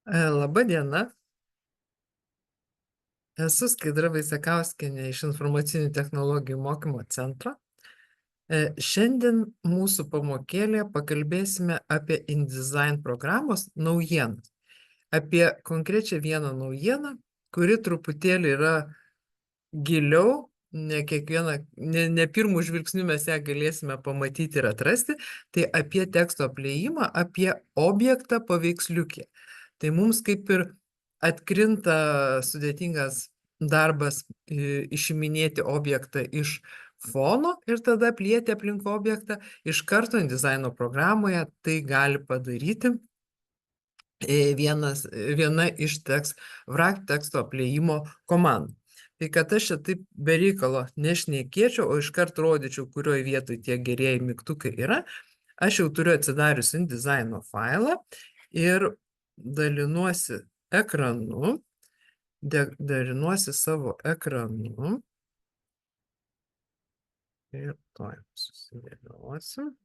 Labą dieną, esu Skaidra Vaicekauskienė iš Informacinių technologijų mokymo centro. Šiandien mūsų pamokėlėje pakalbėsime apie InDesign programos naujienas. Apie konkrečią vieną naujieną, kuri truputėlį yra giliau, ne pirmų žvilgsnių mes ją galėsime pamatyti ir atrasti, tai apie teksto apliejimą, apie objektą paveiksliukė. Tai mums kaip ir atkrinta sudėtingas darbas išiminėti objektą iš fono ir tada aplieti aplink objektą. Iš karto InDesign programoje tai gali padaryti viena iš VRAC teksto apliejimo komandų. Tai kad aš čia taip be reikalo nešnekėčiau, o iškart rodyčiau, kurioje vietoje tie gerieji mygtukai yra, aš jau turiu atsidarius InDesign failą ir dalinuosi ekranu, savo ekranu ir toj susidėliosiu.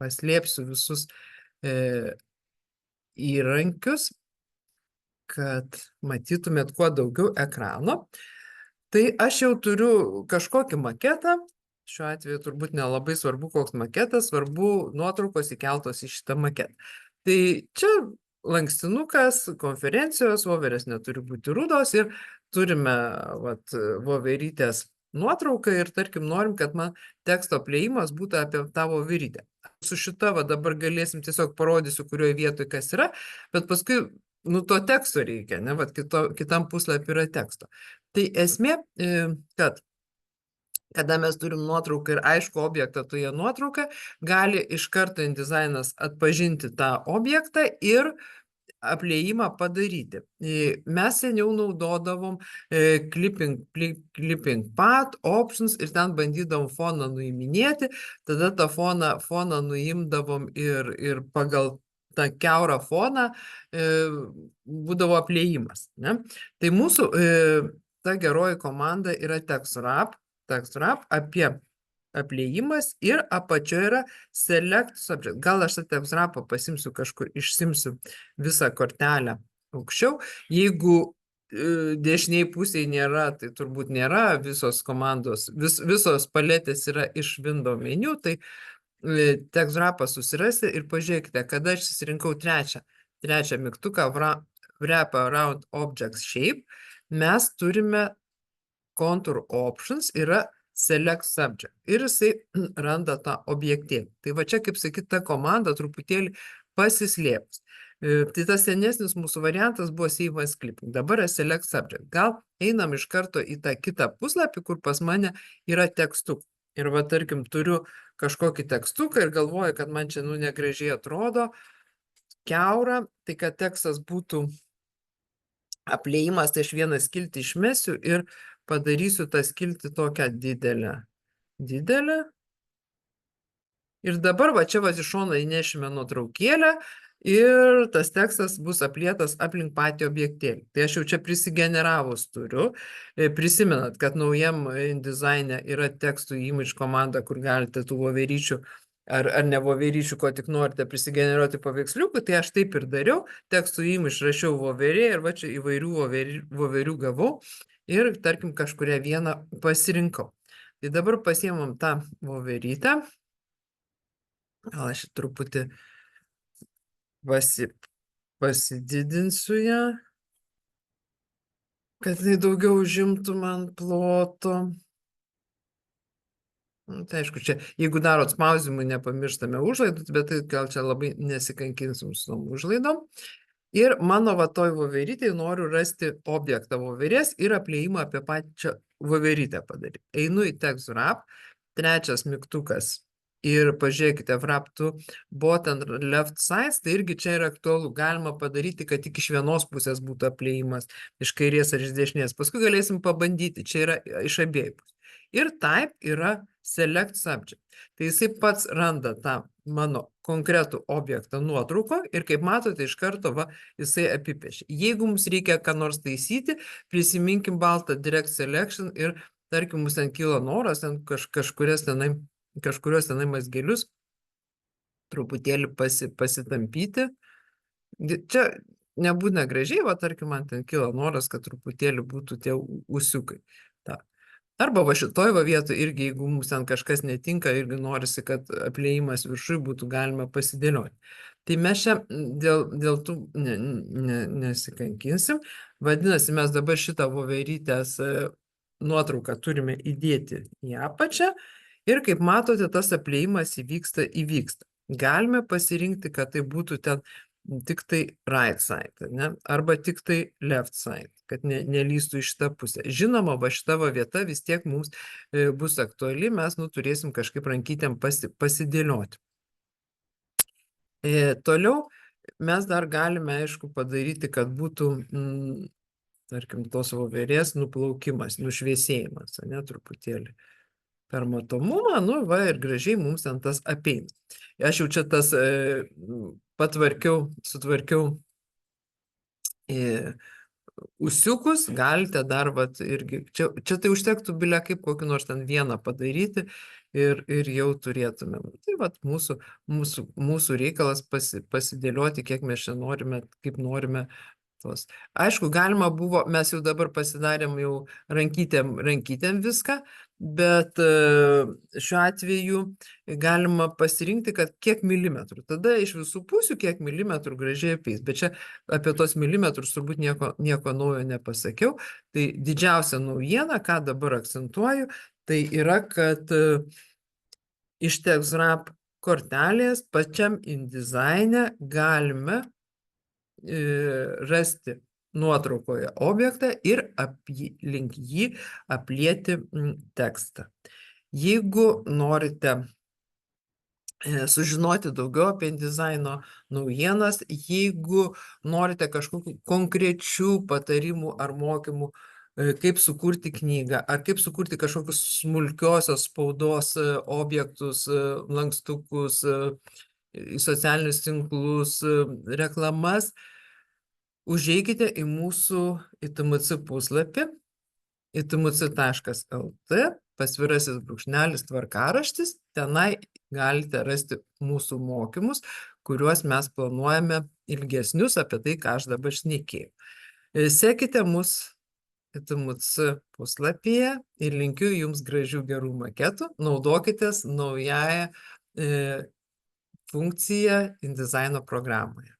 Paslėpsiu visus įrankius, kad matytumėt kuo daugiau ekrano. Tai aš jau turiu kažkokį maketą, šiuo atveju turbūt nelabai svarbu, koks maketas, svarbu nuotraukos įkeltos į šitą maketą. Tai čia lankstinukas, konferencijos, voverės neturi būti rudos ir turime voverytės nuotrauką ir tarkim norim, kad man teksto apliejimas būtų apie tą voverytę. Su šita dabar galėsim tiesiog parodysiu, kurioje vietoje kas yra, bet paskui to teksto reikia, ne, kitam puslapį yra teksto. Tai esmė, kad kada mes turim nuotrauką ir aišku objektą toje nuotrauką, gali iš karto InDesignas atpažinti tą objektą ir apliejimą padaryti. Mes seniau naudodavom clipping path, options ir ten bandydavom foną nuiminėti, tada tą foną nuimdavom ir pagal tą kiaurą foną būdavo apliejimas. Ne? Tai mūsų ta geroji komanda yra textwrap apie apliejimas ir apačioje yra select subject. Gal aš tą textwrapą pasimsiu kažkur, išsimsiu visą kortelę aukščiau. Jeigu dešiniai pusėje nėra, tai turbūt nėra visos komandos, visos paletės yra iš window meniu, tai textwrapą susirasti ir pažiūrėkite, kada aš susirinkau trečią mygtuką wrap around object shape, mes turime contour options, yra select subject ir jisai randa tą objektėlį. Tai va čia, kaip sakyt, ta komanda truputėlį pasislėps. Tai tas senesnis mūsų variantas buvo save as clipping, dabar yra select subject. Gal einam iš karto į tą kitą puslapį, kur pas mane yra tekstų. Ir va, tarkim, turiu kažkokį tekstuką ir galvoju, kad man čia negražiai atrodo, kiaura, tai kad tekstas būtų apliejimas, tai aš vieną skiltį išmesiu ir padarysiu tą skiltį tokią didelę. Ir dabar va čia iš šono įnešime nuotraukėlę ir tas tekstas bus aplietas aplink patį objektėlį. Tai aš jau čia prisigeneravus turiu. Prisimenat, kad naujam InDesign'e yra tekstų image komanda, kur galite tų voveryčių ar ne voveryčių, ko tik norite prisigeneruoti paveiksliukų, tai aš taip ir dariau. Tekstų image rašiau voverė ir va čia įvairių voverių gavau ir, tarkim, kažkurią vieną pasirinkau. Tai dabar pasiemam tą voverytę. Gal aš truputį pasididinsiu ją, kad tai daugiau užimtų man ploto. Tai aišku, čia, jeigu darot spausdinimui, nepamirštame užlaidus, bet tai gal čia labai nesikankinsim su tom užlaidom. Ir mano toj voverytėje noriu rasti objektą voverės ir apliejimą apie pačią voverytę padaryti. Einu į textwrap, trečias mygtukas ir pažiūrėkite, wrap to bottom left side, tai irgi čia yra aktualu, galima padaryti, kad tik iš vienos pusės būtų apliejimas, iš kairės ar iš dešinės. Paskui galėsim pabandyti, čia yra iš abiejų pusės. Ir type yra select subject. Tai jisai pats randa tą mano konkretų objektą nuotrauko ir kaip matote iš karto jisai apipiešia. Jeigu mums reikia ką nors taisyti, prisiminkim baltą direct selection ir tarkim mums ten kilo noras ten kažkurios tenai mazgelius truputėlį pasitampyti. Čia nebūna gražiai, va, tarkim, man ten kilo noras, kad truputėlį būtų tie ūsiukai. Ta. Arba va šitoj va vietoj irgi, jeigu mums ten kažkas netinka, irgi norisi, kad apliejimas viršui būtų galima pasidėlioti. Tai mes čia dėl tų nesikankinsim. Vadinasi, mes dabar šitą voverytės nuotrauką turime įdėti į apačią ir kaip matote, tas apliejimas įvyksta. Galime pasirinkti, kad tai būtų ten tik tai right side, ne? Arba tik tai left side, kad nelystų iš šitą pusę. Žinoma, va šita va vieta vis tiek mums bus aktuali, mes turėsim kažkaip rankytėm pasidėlioti. Toliau mes dar galime, aišku, padaryti, kad būtų, tarkim, tos voverės nuplaukimas, nušviesėjimas, ne, truputėlį. Per matomumą, va ir gražiai mums ten tas apeina. Aš jau čia tas sutvarkiau ūsiukus, galite dar, vat, irgi, čia tai užtektų bilia kaip kokį nors ten vieną padaryti ir jau turėtumėm. Tai vat mūsų reikalas pasidėlioti, kiek mes čia norime, kaip norime. Aišku, galima buvo, mes jau dabar pasidarėm jau rankytėm viską, bet šiuo atveju galima pasirinkti, kad kiek milimetrų. Tada iš visų pusių kiek milimetrų gražiai apeis. Bet čia apie tos milimetrus turbūt nieko naujo nepasakiau. Tai didžiausia naujiena, ką dabar akcentuoju, tai yra, kad iš TextWrap kortelės pačiam InDesign'e galime rasti nuotraukoje objektą ir link jį aplieti tekstą. Jeigu norite sužinoti daugiau apie InDesign'o naujienas, jeigu norite kažkokių konkrečių patarimų ar mokymų, kaip sukurti knygą, ar kaip sukurti kažkokius smulkiosios spaudos objektus, lankstukus, socialinius tinklus, reklamas, užeikite į mūsų ITMC puslapį itmc.lt, pasvirasis brūkšnelis tvarkaraštis, tenai galite rasti mūsų mokymus, kuriuos mes planuojame ilgesnius apie tai, ką aš dabar šnekėjau. Sekite mus ITMC puslapyje ir linkiu jums gražių gerų maketų, naudokitės naująją funkciją InDesign'o programoje.